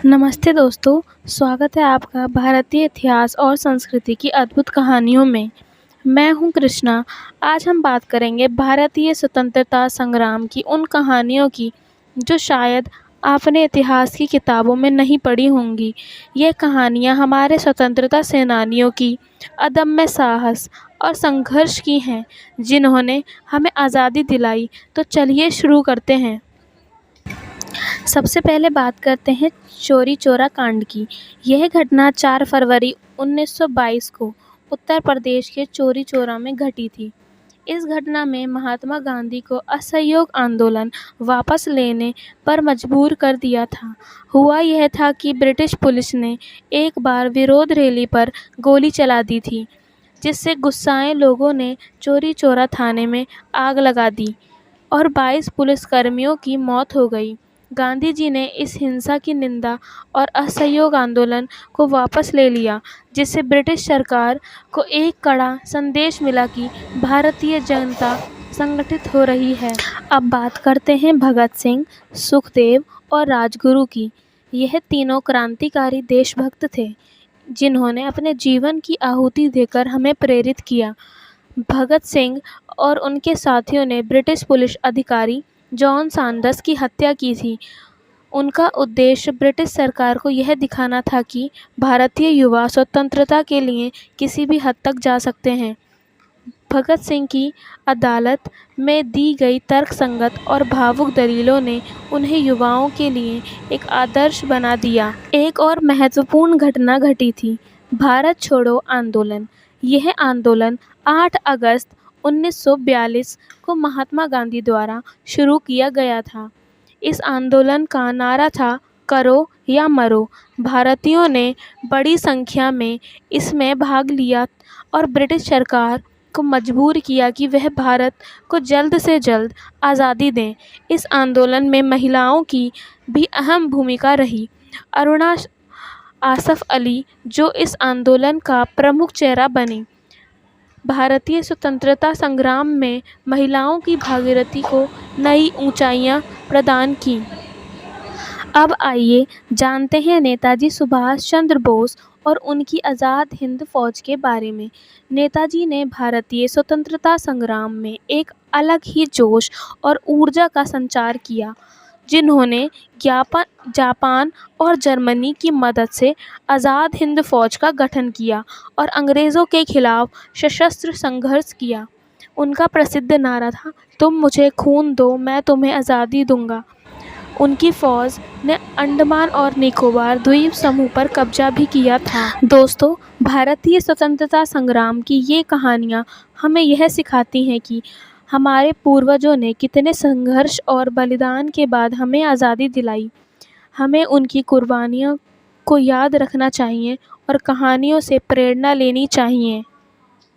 नमस्ते दोस्तों, स्वागत है आपका भारतीय इतिहास और संस्कृति की अद्भुत कहानियों में। मैं हूं कृष्णा। आज हम बात करेंगे भारतीय स्वतंत्रता संग्राम की उन कहानियों की जो शायद आपने इतिहास की किताबों में नहीं पढ़ी होंगी। ये कहानियां हमारे स्वतंत्रता सेनानियों की अदम्य साहस और संघर्ष की हैं, जिन्होंने हमें आज़ादी दिलाई। तो चलिए शुरू करते हैं। सबसे पहले बात करते हैं चौरी चौरा कांड की। यह घटना 4 फरवरी 1922 को उत्तर प्रदेश के चौरी चौरा में घटी थी। इस घटना में महात्मा गांधी को असहयोग आंदोलन वापस लेने पर मजबूर कर दिया था। हुआ यह था कि ब्रिटिश पुलिस ने एक बार विरोध रैली पर गोली चला दी थी, जिससे गुस्साए लोगों ने चौरी चौरा थाने में आग लगा दी और 22 पुलिसकर्मियों की मौत हो गई। गांधी जी ने इस हिंसा की निंदा और असहयोग आंदोलन को वापस ले लिया, जिससे ब्रिटिश सरकार को एक कड़ा संदेश मिला कि भारतीय जनता संगठित हो रही है। अब बात करते हैं भगत सिंह, सुखदेव और राजगुरु की। यह तीनों क्रांतिकारी देशभक्त थे, जिन्होंने अपने जीवन की आहुति देकर हमें प्रेरित किया। भगत सिंह और उनके साथियों ने ब्रिटिश पुलिस अधिकारी जॉन सैंडर्स की हत्या की थी। उनका उद्देश्य ब्रिटिश सरकार को यह दिखाना था कि भारतीय युवा स्वतंत्रता के लिए किसी भी हद तक जा सकते हैं। भगत सिंह की अदालत में दी गई तर्कसंगत और भावुक दलीलों ने उन्हें युवाओं के लिए एक आदर्श बना दिया। एक और महत्वपूर्ण घटना घटी थी, भारत छोड़ो आंदोलन। यह आंदोलन 8 अगस्त 1942 को महात्मा गांधी द्वारा शुरू किया गया था। इस आंदोलन का नारा था, करो या मरो। भारतीयों ने बड़ी संख्या में इसमें भाग लिया और ब्रिटिश सरकार को मजबूर किया कि वह भारत को जल्द से जल्द आज़ादी दें। इस आंदोलन में महिलाओं की भी अहम भूमिका रही। अरुणा आसफ अली, जो इस आंदोलन का प्रमुख चेहरा बनी, भारतीय स्वतंत्रता संग्राम में महिलाओं की भागीरथी को नई ऊंचाइयां प्रदान की। अब आइए जानते हैं नेताजी सुभाष चंद्र बोस और उनकी आज़ाद हिंद फौज के बारे में। नेताजी ने भारतीय स्वतंत्रता संग्राम में एक अलग ही जोश और ऊर्जा का संचार किया, जिन्होंने जापान और जर्मनी की मदद से आज़ाद हिंद फौज का गठन किया और अंग्रेज़ों के खिलाफ सशस्त्र संघर्ष किया। उनका प्रसिद्ध नारा था, तुम मुझे खून दो, मैं तुम्हें आज़ादी दूंगा। उनकी फ़ौज ने अंडमान और निकोबार द्वीप समूह पर कब्जा भी किया था। दोस्तों, भारतीय स्वतंत्रता संग्राम की ये कहानियाँ हमें यह सिखाती हैं कि हमारे पूर्वजों ने कितने संघर्ष और बलिदान के बाद हमें आज़ादी दिलाई। हमें उनकी कुर्बानियों को याद रखना चाहिए और कहानियों से प्रेरणा लेनी चाहिए।